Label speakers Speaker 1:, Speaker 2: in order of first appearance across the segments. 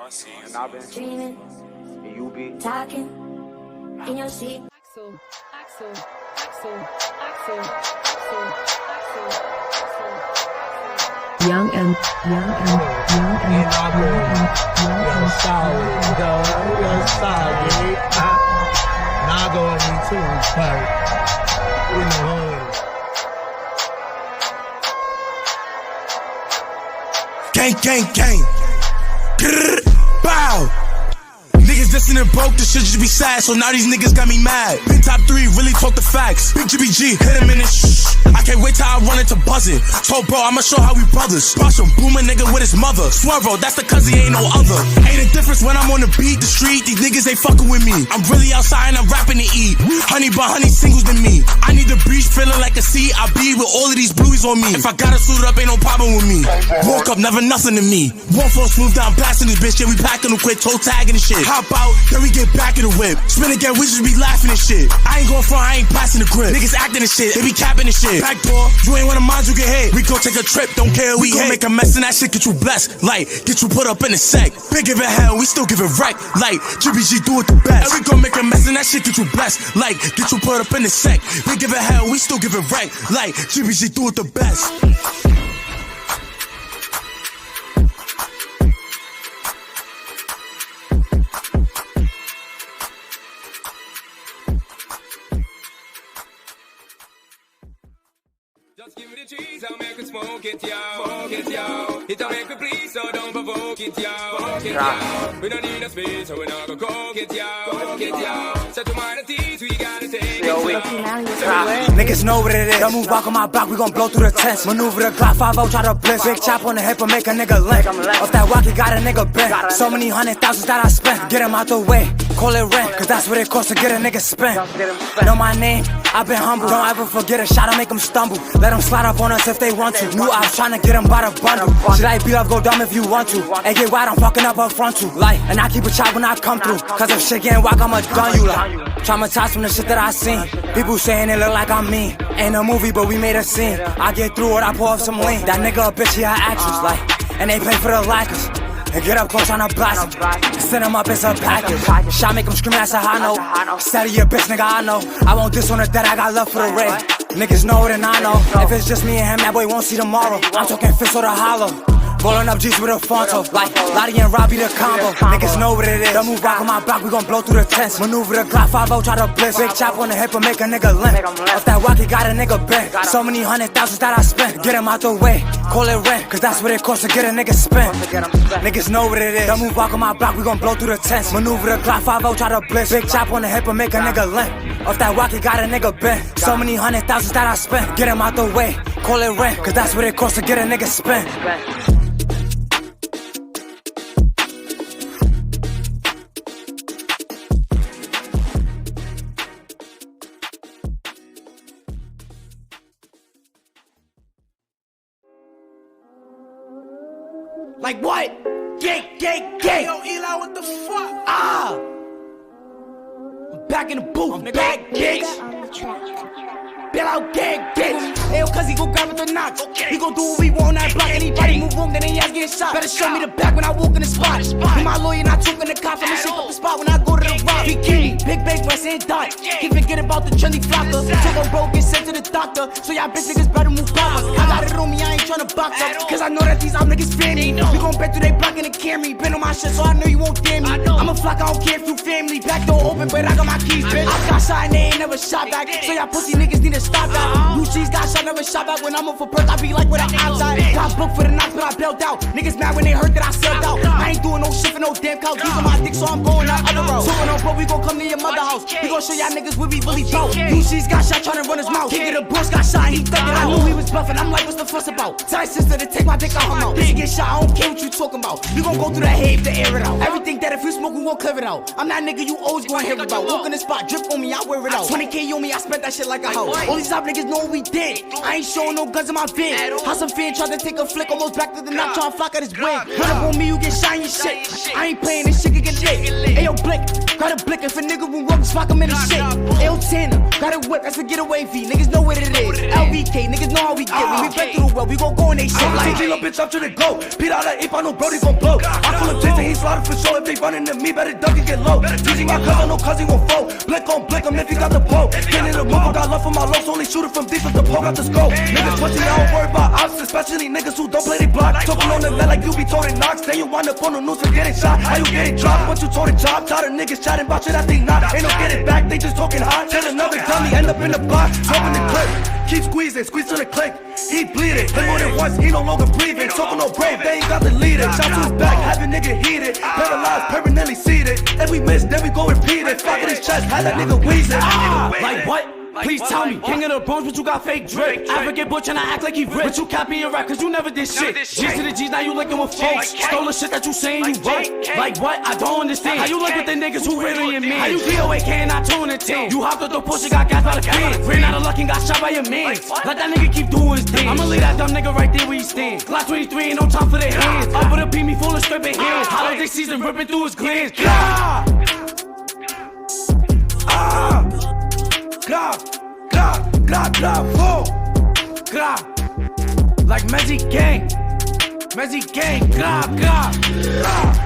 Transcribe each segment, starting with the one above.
Speaker 1: And I've been dreaming, and you be talking in your seat. Axel.
Speaker 2: Young and
Speaker 3: solid. Young solid. Now go at me too, tight. In the hood.
Speaker 4: Gang. Grrr, bow. Niggas listening broke, this shit just be sad, so now these niggas got me mad. Been top 3, really talk the facts. Big GBG, hit him in his shh. I can't wait till I run into buzzing. So bro, I'ma show how we brothers. Brush him, boom a nigga with his mother. Swervo, that's the cuz he ain't no other. Ain't a difference when I'm on the beat, the street, these niggas ain't fucking with me. I'm really outside and I'm rapping to eat. Honey but honey singles than me. I need the breeze, feeling like a sea. I be with all of these blueies on me. If I gotta suit up, ain't no problem with me. Walk up, never nothing to me. One floor smooth down, blasting this bitch, yeah we packing them quick, toe tagging and shit. Hop out, then we get back in the whip. Spin again, we just be laughing and shit. I ain't going front, I ain't passing the grip. Niggas acting and shit, they be capping and shit. Back door, you ain't one of mine, you get hit. We gon' take a trip, don't care, we gon' make a mess and that shit get you blessed. Like, get you put up in a sec. Been giving hell, we still giving right. Like, GBG do it the best. And we gon' make a mess and that shit get you blessed. Like, get you put up in a sec. Been giving hell, we still giving right. Like, GBG do it the best.
Speaker 5: Just give me the cheese, I'll make it smoke it, yo. It'll make me please, so don't provoke it, yo. We don't need a space, so we're not gonna coke it, yo. Set to mind the teeth, we gotta take it, yo.
Speaker 6: Niggas know what it is. Don't move back on my back, we gon' blow through the tents. Maneuver the Glock 5-0, try to blitz. Big chop on the hip and make a nigga limp. Off that walkie, got a nigga bent. So many hundred thousands that I spent. Get him out the way, call it rent. Cause that's what it costs to get a nigga spent. Know my name, I've been humble. Don't ever forget a shot, I'll make them stumble. Let them slide up on us if they want to. New ops tryna get them by the bundle. Should I beat up, go dumb if you want to. Hey, get wide, I'm fucking up her frontal. Like, and I keep a chop when I come through. Cause if shit getting whack, I'ma done you like. Traumatized from the shit that I seen. People saying it look like I'm mean. Ain't a movie, but we made a scene. I get through it, I pour up some lean. That nigga a bitch, he a actress, like. And they pay for the likers. And get up close tryna blast him. Send him up, it's a package. Shot make him scream, that's a high note. Steady your bitch, nigga, I know. I won't diss on the dead, I got love for the red. Niggas know it and I know. If it's just me and him, that boy won't see tomorrow. I'm talking fist or the hollow. Rolling up G's with a Fonto. Like Lottie and Robbie the combo. Niggas know what it is. Don't move back on my back, we gon' blow through the tents. Maneuver the Glock 5-0, try to blitz. Big chop on the hip and make a nigga limp. Off that walkie, got a nigga bent. So many hundred thousands that I spent. Get him out the way, call it rent. Cause that's what it costs to get a nigga spent. Niggas know what it is. Don't move back on my back, we gon' blow through the tents. Maneuver the Glock 5-0, try to blitz. Big chop on the hip and make a nigga limp. Off that walkie, got a nigga bent. So many hundred thousands that I spent. Get him out the way, call it rent. Cause that's what it costs to get a nigga spent.
Speaker 7: Like what? Gang.
Speaker 3: Yo, Eli, what the fuck?
Speaker 7: I'm back in the booth, I'm back, bitch. Bail out, gang, bitch. Ayo, cuz he gon' grab with the knocks. He gon' do what we want on that block. Anybody move wrong, then they ass getting shot. Better show me the back when I walk in the spot. With my lawyer, not talking the cops. I'ma shake up the spot when I go to the rock. Bikini, big West and dot. Can't forget about the trendy flocker. Took a bro, get sent to the doctor. So y'all bitch niggas better move proper. I got it on me, I ain't tryna box up. Cause I know that these out niggas fear me. We gon' bet through they block in the Camry. Been on my shit, so I know you won't damn me. I'm a flock, I don't care if you family. Back door open, but I got my keys, bitch. I got shot and they ain't never shot back. So y'all pussy niggas need to stop that. Blue cheese got shot, never shot back. When I'm up for perk, I be like with an outside. Got booked for the knocks, but I bailed out. Niggas mad when they heard that I sold out. I ain't doing no shit for no damn cow. These are my dicks, so I'm going out other road. Talking on bro, we gon' come to your mother house. We gon' show y'all niggas what we really bout. Blue cheese got shot, tryna run his mouth. King of the bush got shot, he thuggin'. I knew he was buffin'. I'm like, what's the fuss about? Tell his sister to take my dick out her mouth. Bitch get shot, I don't care what you talking about. We gon' go through that haze to air it out. Everything that if you smoke, we gon' clear it out. I'm that nigga you always gon' hear about. Walk in the spot, drip on me, I wear it out. 20K on me, I spent that shit like a hoe. All these top niggas know what we did. I ain't showing no guns in my vid. How some fan tried to take a flick, almost back to the knock, tryna flock at his wig. Run up on me, you get shiny shit. I ain't playing this shit, can get lit. Ayo, blick, got a blick. If a nigga will run, spot him in the shit. Ayo, Tanner, got a whip, that's a getaway V. Niggas know what it is. LVK, niggas know how we get. When we been through the well, we gon' go in they shit.
Speaker 8: Like little bitch up to the go. Beat out that ape, I know Brody gon' blow. I pull a twist and he slaughter for
Speaker 6: the show. If they running to me, better duck and get low. Using my cousin, no cousin won't fold. Blick on blick him if he got the bow. Get in the move, got love for my lows. Only shooter from deep with the poke out the scope. Niggas pussy, I don't worry about ops, especially niggas who don't play they block. Talking on the land like you be toting knocks. Then you wind up on the news for getting shot. How you getting dropped? Once you told a job, tired of niggas chatting about shit that they not. Ain't no getting back, they just talking hot. Tell another dummy, end up in the box. Open the clip, keep squeezing, squeeze to the click. He bleeding, hit more than once, he no longer breathing. Talking no brave, they ain't got the leader. Shot to his back, having nigga heated. Paralyzed, permanently seated. If we miss, then we go repeat it. Fuck in his chest, had that nigga wheezing.
Speaker 7: Like what? Please tell me, king of the Bronx, but you got fake drip. African butch and I act like he rich. But you copy and rap, cause you never did shit. G's to the G's, now you linking with folks. Stole the shit that you saying you wrote. Like what? I don't understand. How you link with the niggas who really in me? How you DOA and not 2 and a 10? You hopped up the pussy, got gas by the fence. Ran out of luck and got shot by your man. Let that nigga keep doing his thing. I'ma leave that dumb nigga right there where he stand. Glock 23 ain't no time for their hands. Up with a beat me full of scraping hands. Holiday season ripping through his glands.
Speaker 6: Grab, grab, grab, whoa.
Speaker 7: Grab. Like Mezzy gang. Mezzy gang. Grab, grab. Grab.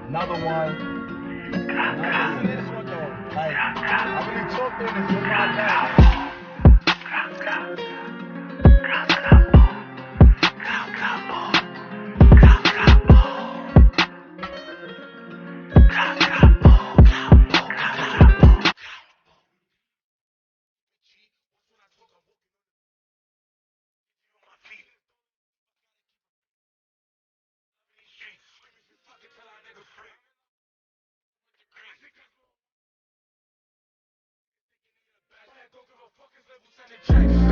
Speaker 3: Another one. This one though. Like, I really talk to this in my life. Don't give a fuck, his label sending checks.